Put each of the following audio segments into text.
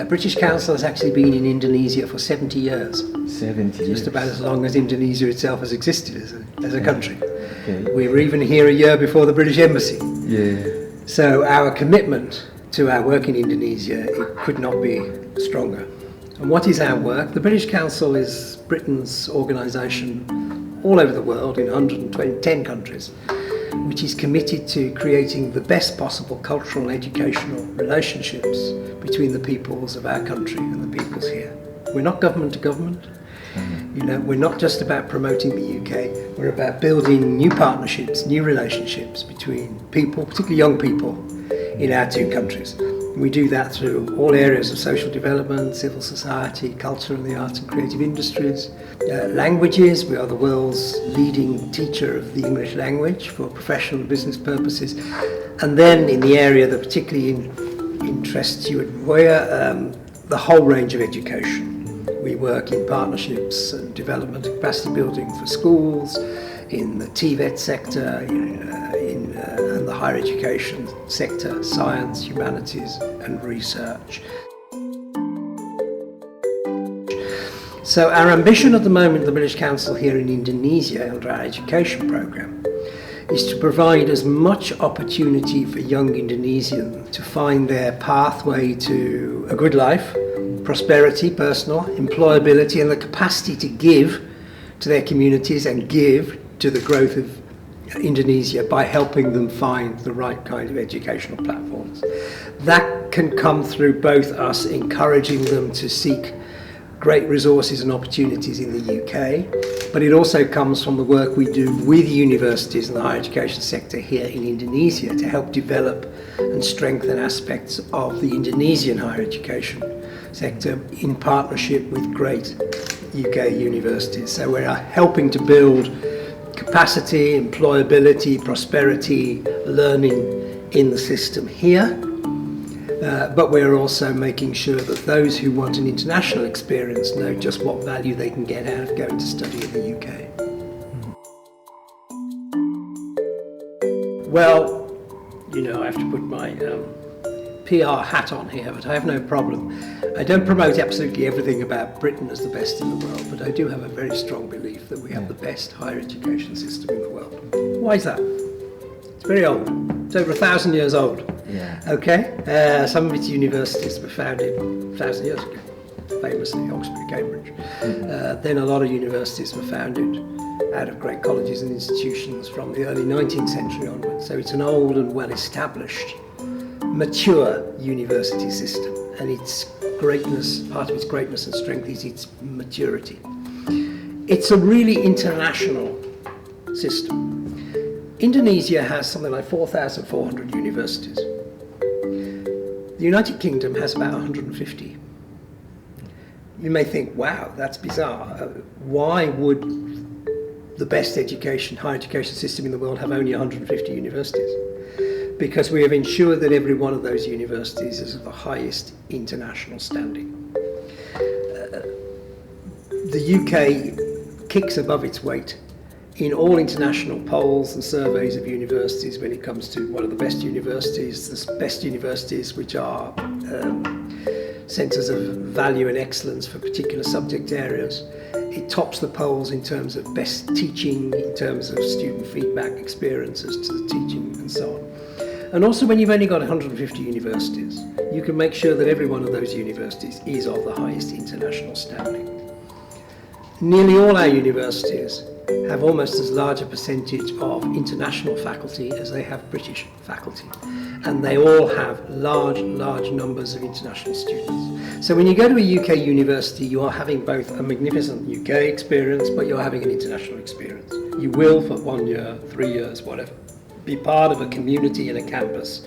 British Council has actually been in Indonesia for 70 years. 70 years. Just about as long as Indonesia itself has existed as a country. Okay. We were even here a year before the British Embassy. Yeah. So our commitment to our work in Indonesia, it could not be stronger. And what is our work? The British Council is Britain's organisation all over the world in 110 countries, which is committed to creating the best possible cultural and educational relationships between the peoples of our country and the peoples here. We're not government to government. You know, we're not just about promoting the UK, we're about building new partnerships, new relationships between people, particularly young people, in our two countries. We do that through all areas of social development, civil society, culture and the arts and creative industries. Languages, we are the world's leading teacher of the English language for professional and business purposes. And then in the area that particularly interests you at Vooya, the whole range of education. We work in partnerships and development and capacity building for schools, in the TVET sector, and the higher education sector, science, humanities and research. So our ambition at the moment, the British Council here in Indonesia under our education programme, is to provide as much opportunity for young Indonesians to find their pathway to a good life, prosperity, personal, employability and the capacity to give to their communities and give to the growth of Indonesia by helping them find the right kind of educational platforms. That can come through both us encouraging them to seek great resources and opportunities in the UK, but it also comes from the work we do with universities and the higher education sector here in Indonesia to help develop and strengthen aspects of the Indonesian higher education sector in partnership with great UK universities. So we're helping to build capacity, employability, prosperity, learning in the system here. But we're also making sure that those who want an international experience know just what value they can get out of going to study in the UK. Well, you know, I have to put my PR hat on here, but I have no problem. I don't promote absolutely everything about Britain as the best in the world, but I do have a very strong belief that we have the best higher education system in the world. Why is that? It's very old. It's over 1,000 years old. Yeah. Okay? Some of its universities were founded 1,000 years ago, famously Oxford, Cambridge. Then a lot of universities were founded out of great colleges and institutions from the early 19th century onwards. So it's an old and well-established, mature university system, and its greatness, part of its greatness and strength is its maturity. It's a really international system. Indonesia has something like 4,400 universities. The United Kingdom has about 150. You may think, wow, that's bizarre. Why would the best higher education system in the world have only 150 universities? Because we have ensured that every one of those universities is of the highest international standing. The UK kicks above its weight in all international polls and surveys of universities when it comes to what are the best universities which are centres of value and excellence for particular subject areas. It tops the polls in terms of best teaching, in terms of student feedback experiences to the teaching and so on. And also when you've only got 150 universities, you can make sure that every one of those universities is of the highest international standing. Nearly all our universities have almost as large a percentage of international faculty as they have British faculty. And they all have large numbers of international students. So when you go to a UK university, you are having both a magnificent UK experience, but you're having an international experience. You will, for 1 year, 3 years, whatever, be part of a community and a campus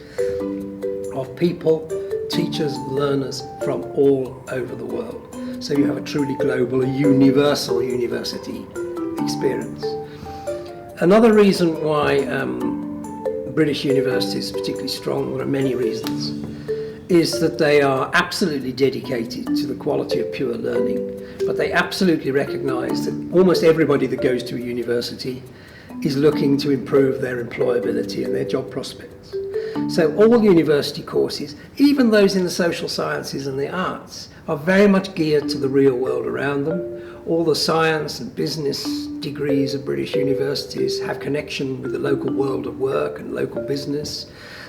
of people, teachers, learners from all over the world. So you have a truly global, a universal university experience. Another reason why British universities are particularly strong, there are many reasons, is that they are absolutely dedicated to the quality of pure learning, but they absolutely recognise that almost everybody that goes to a university is looking to improve their employability and their job prospects. So all university courses, even those in the social sciences and the arts, are very much geared to the real world around them. All the science and business degrees of British universities have connection with the local world of work and local business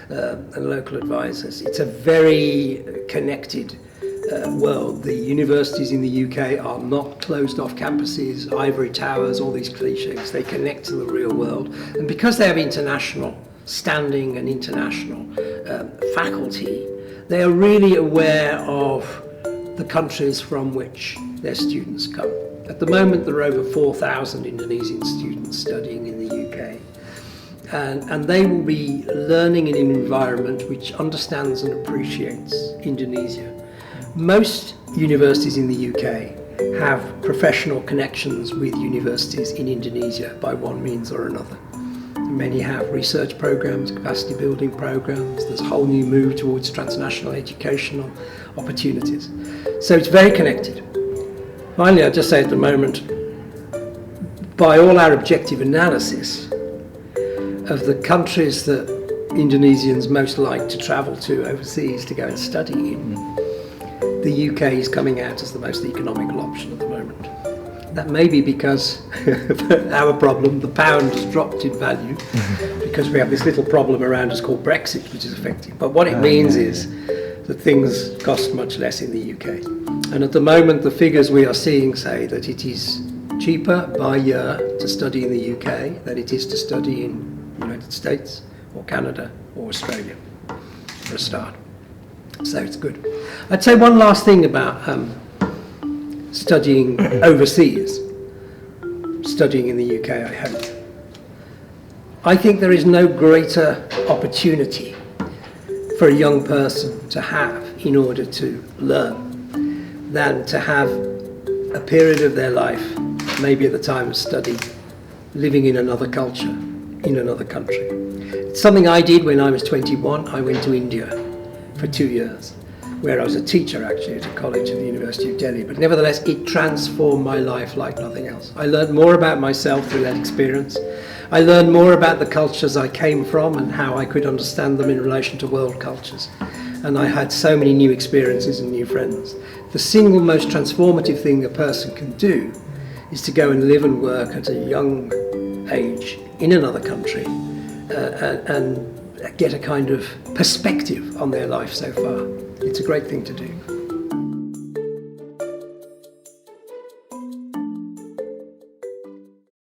and local advisors. It's a very connected world. The universities in the UK are not closed off campuses, ivory towers, all these cliches. They connect to the real world. And because they have international standing and international faculty, they are really aware of the countries from which their students come. At the moment, there are over 4,000 Indonesian students studying in the UK. And they will be learning in an environment which understands and appreciates Indonesia. Most universities in the UK have professional connections with universities in Indonesia by one means or another. Many have research programs, capacity building programs. There's a whole new move towards transnational educational opportunities. So it's very connected. Finally, I'd just say at the moment, by all our objective analysis of the countries that Indonesians most like to travel to overseas to go and study in, the UK is coming out as the most economical option at the moment. That may be because our problem, the pound has dropped in value because we have this little problem around us called Brexit, which is affecting. But what it means is that things cost much less in the UK. And at the moment, the figures we are seeing say that it is cheaper by year to study in the UK than it is to study in the United States or Canada or Australia, for a start. So it's good. I'd say one last thing about studying overseas, studying in the UK, I hope. I think there is no greater opportunity for a young person to have in order to learn than to have a period of their life, maybe at the time of study, living in another culture, in another country. It's something I did when I was 21. I went to India for 2 years, where I was a teacher actually at a college at the University of Delhi, but nevertheless it transformed my life like nothing else. I learned more about myself through that experience. I learned more about the cultures I came from and how I could understand them in relation to world cultures. And I had so many new experiences and new friends. The single most transformative thing a person can do is to go and live and work at a young age in another country and get a kind of perspective on their life so far. It's a great thing to do.